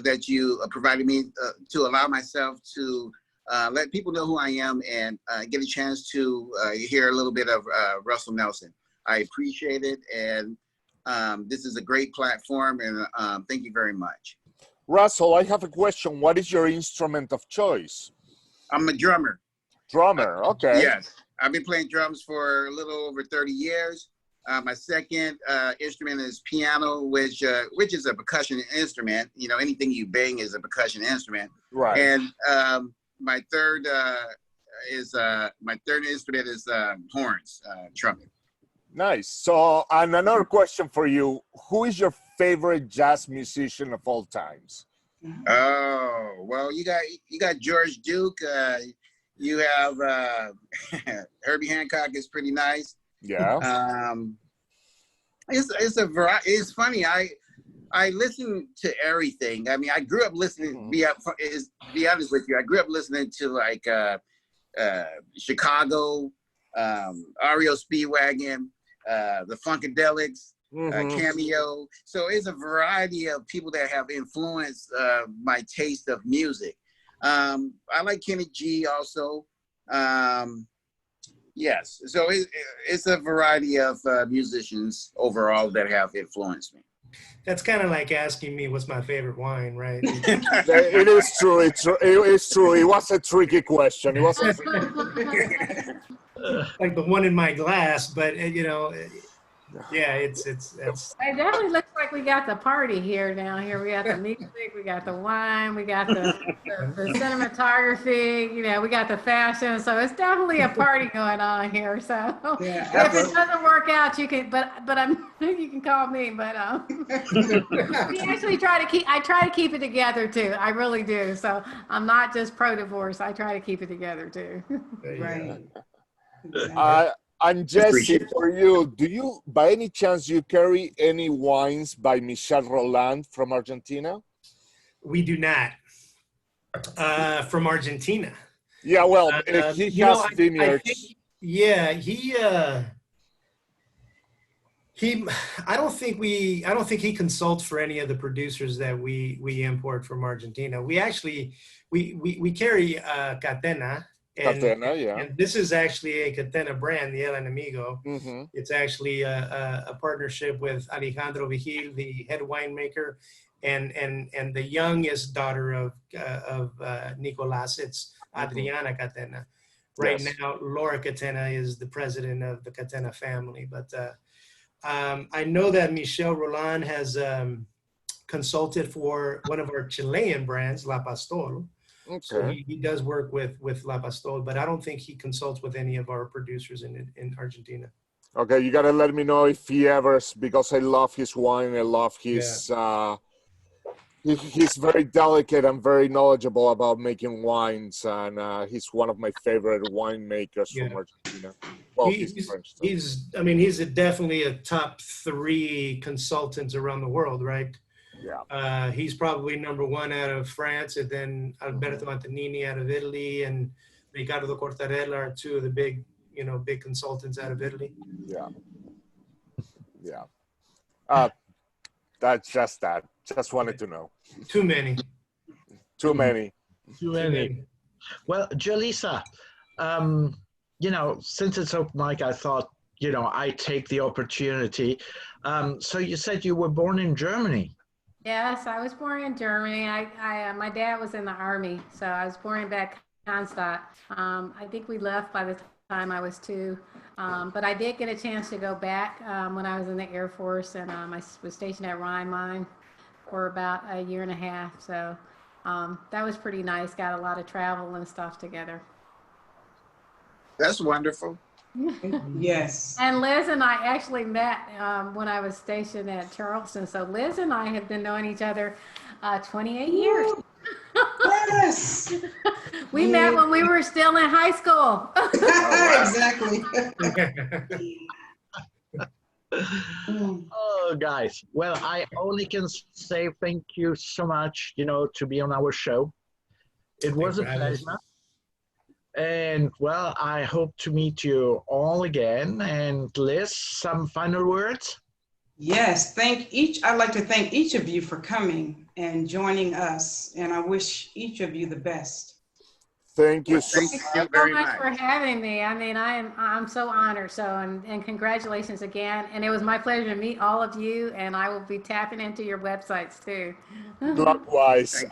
that you provided me to allow myself to let people know who I am and get a chance to hear a little bit of Russell Nelson. I appreciate it, and this is a great platform, and thank you very much. Russell, I have a question. What is your instrument of choice? I'm a drummer. Drummer, okay. Yes, I've been playing drums for a little over 30 years. My second instrument is piano, which is a percussion instrument. You know, anything you bang is a percussion instrument. Right. And my third instrument is horns, trumpet. Nice. So, and another question for you: who is your favorite jazz musician of all times? Oh, well, you got George Duke. You have Herbie Hancock is pretty nice. Yeah. It's a variety. It's funny. I listen to everything. I mean, I grew up listening. Be honest with you, I grew up listening to like Chicago, REO Speedwagon, the Funkadelics, Cameo. So it's a variety of people that have influenced my taste of music. I like Kenny G also. Yes, so it's a variety of musicians overall that have influenced me. That's kind of like asking me what's my favorite wine, right? It is true. It is true. It was a tricky question. It was like the one in my glass, but you know, yeah, it's. It definitely looks like we got the party here down here. We got the music, we got the wine, we got the cinematography, you know, we got the fashion. So it's definitely a party going on here. So yeah, if it doesn't work out, you can, but you can call me. But we actually try to keep it together too. I really do. So I'm not just pro divorce. I try to keep it together too. Right. And Jesse, for you, do you, by any chance, you carry any wines by Michel Roland from Argentina? We do not. From Argentina. Yeah, well, he has vineyards. I don't think he consults for any of the producers that we import from Argentina. We actually we carry Catena. And this is actually a Catena brand, the El Enemigo. It's actually a partnership with Alejandro Vigil, the head winemaker, and the youngest daughter of Nicolás. It's Adriana Catena. Right now, Laura Catena is the president of the Catena family. But I know that Michel Roland has consulted for one of our Chilean brands, La Pastol. Okay. So he does work with La Pastol, but I don't think he consults with any of our producers in Argentina. Okay, you gotta let me know if he ever, because I love his wine, I love his He's very delicate and very knowledgeable about making wines, and he's one of my favorite winemakers from Argentina. Well, he's French. So. He's definitely a top 3 consultant around the world, right? Yeah. He's probably #1 out of France, and then Alberto Antonini out of Italy, and Ricardo Cortarella are 2 of the big consultants out of Italy. Yeah. Yeah. That's just that. Just wanted to know. Too many. Too many. Well, Jolisa, since it's open mic, I thought, I take the opportunity. So you said you were born in Germany. Yes, I was born in Germany. My dad was in the army, so I was born in Bad Cannstatt. I think we left by the time I was 2, but I did get a chance to go back when I was in the Air Force, and I was stationed at Rhine Mine for about a year and a half. So that was pretty nice. Got a lot of travel and stuff together. That's wonderful. Yes. And Liz and I actually met when I was stationed at Charleston. So Liz and I have been knowing each other 28 years. Yes. We met when we were still in high school. Exactly. Oh, guys. Well, I only can say thank you so much, to be on our show. It was a pleasure. And, well, I hope to meet you all again. And Liz, some final words? Yes, I'd like to thank each of you for coming and joining us. And I wish each of you the best. Thank you so much for having me. I mean, I'm so honored. So, and congratulations again. And it was my pleasure to meet all of you. And I will be tapping into your websites too. Likewise.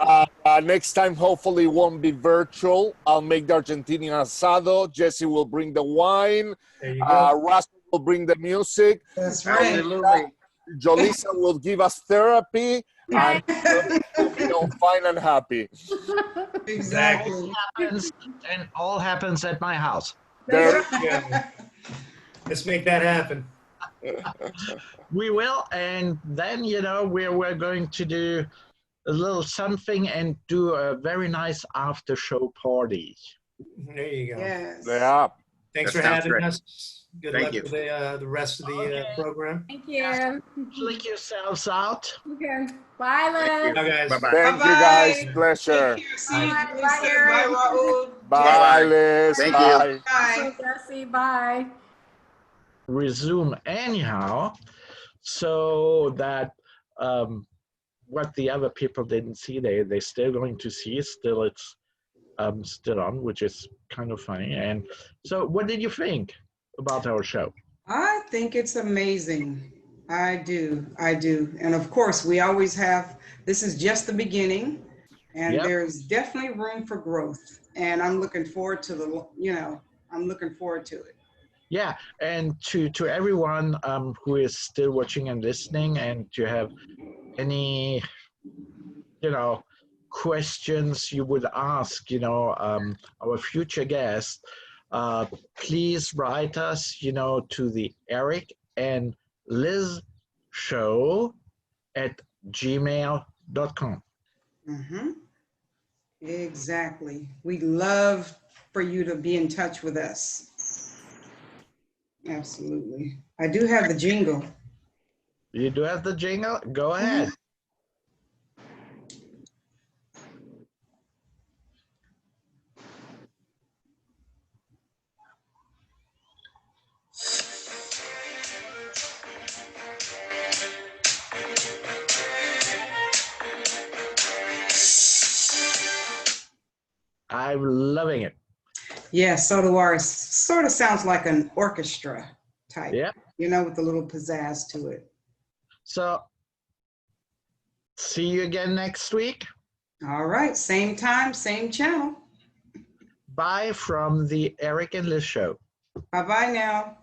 Next time, hopefully, it won't be virtual. I'll make the Argentinian asado. Jesse will bring the wine. There you go. Russell will bring the music. That's right. Absolutely. Jolisa will give us therapy. And we'll be all fine and happy. Exactly. All happens at my house. There. Yeah. Let's make that happen. We will, and then we're going to do a little something and do a very nice after show party. There you go. Yes. Yeah. Thanks That for sounds having great. us. Good Thank luck you. with the rest of the program. Thank you. Flick yourselves out. Okay. Bye, Liz. Bye, guys. Bye-bye. Thank you, guys. Pleasure. Take care. See you. Bye. Bye, Bye, Eric. Raul. Bye, Liz. Thank Bye. you. Bye. Jesse, bye. Resume anyhow, so that what the other people didn't see, they're still going to see. Still, it's still on, which is kind of funny. And so, what did you think about our show? I think it's amazing. I do. And of course, we always have, this is just the beginning, and Yep. there's definitely room for growth. And I'm looking forward to I'm looking forward to it. Yeah, and to everyone who is still watching and listening, and to have any, questions you would ask, our future guests, please write us, to the Eric and Lizz Show at gmail.com. Mm-hmm. Exactly. We'd love for you to be in touch with us. Absolutely. I do have the jingle. You do have the jingle? Go ahead. I'm loving it. Yeah, so do ours. Sort of sounds like an orchestra type. Yeah. With a little pizzazz to it. So, see you again next week. All right, same time, same channel. Bye from the Eric and Lizz Show. Bye-bye now.